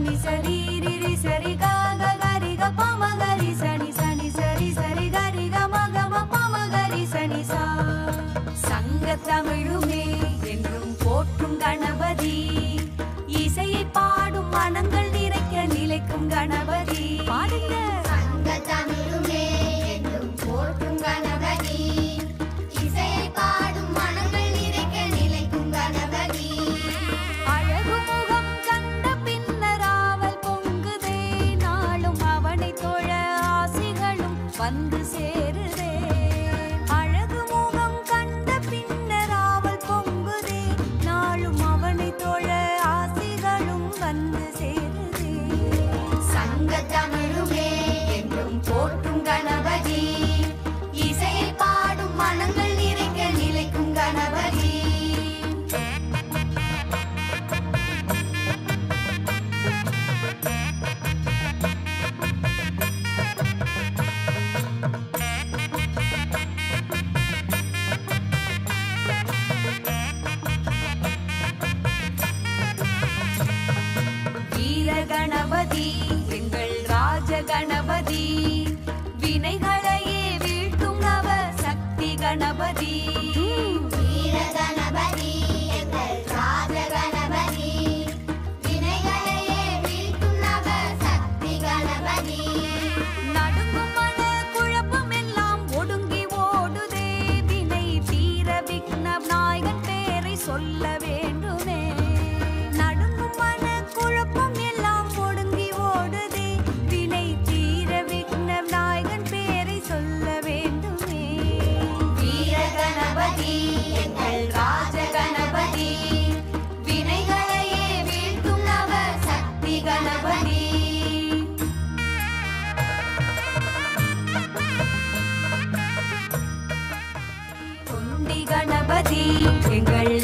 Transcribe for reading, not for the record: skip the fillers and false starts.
ni sari ri ri sari ga ga ga ri ga pa ma ga ri sa ni sari sari ga ri ga ma pa ma ga ri sa ni sa. சங்கத்தமிழுமே என்றும் போற்றும் கணபதி, இசையை பாடும் மனங்கள் நிறைக்க நிலைக்கும் கணபதி. பாடுங்க. சங்கத்தமிழுமே என்றும் போற்றும் கணபதி, இசையை பாடும் மனங்கள் நிறைக்க நிலைக்கும் கணபதி. அழகு முகம் கண்ட பின்னர் ஆவல் பொங்குதே, நாளும் அவனை தொழ ஆசிகளும் வந்து சேருதே. அழகு முகம் கண்ட பின்னர் ஆவல் பொங்குதே, நாளும் அவனை தொழ ஆசிகளும் வந்து சேருதே. சங்கத்தமிழுமே என்றும் போற்றும் கணபதி, இசையை பாடும் மனங்கள் நிறைக்க நிலைக்கும் கணபதி. வீர கணபதி எங்கள் ராஜ கணபதி, வினைகளையே வீழ்த்தும் நவ சக்தி கணபதி. வீர கணபதி எங்கள் ராஜ கணபதி, வினைகளையே வீழ்த்தும் நவ சக்தி கணபதி. நடுங்கும் மன குழப்பம் எல்லாம் ஒடுங்கி ஓடுதே, வினை தீர விக்ன நாயகன் பேரை சொல்ல வேண்டுமே. நடுங்கும் மன குழப்பம் எல்லாம் ஒடுங்கி ஓடுதே, வினை தீர விக்ன நாயகன் பேரை சொல்ல வேண்டுமே. வீர கணபதி எங்கள் ராஜ கணபதி, வினைகளையே வீழ்த்தும் நவ சக்தி கணபதி. தொண்டி கணபதி எங்கள்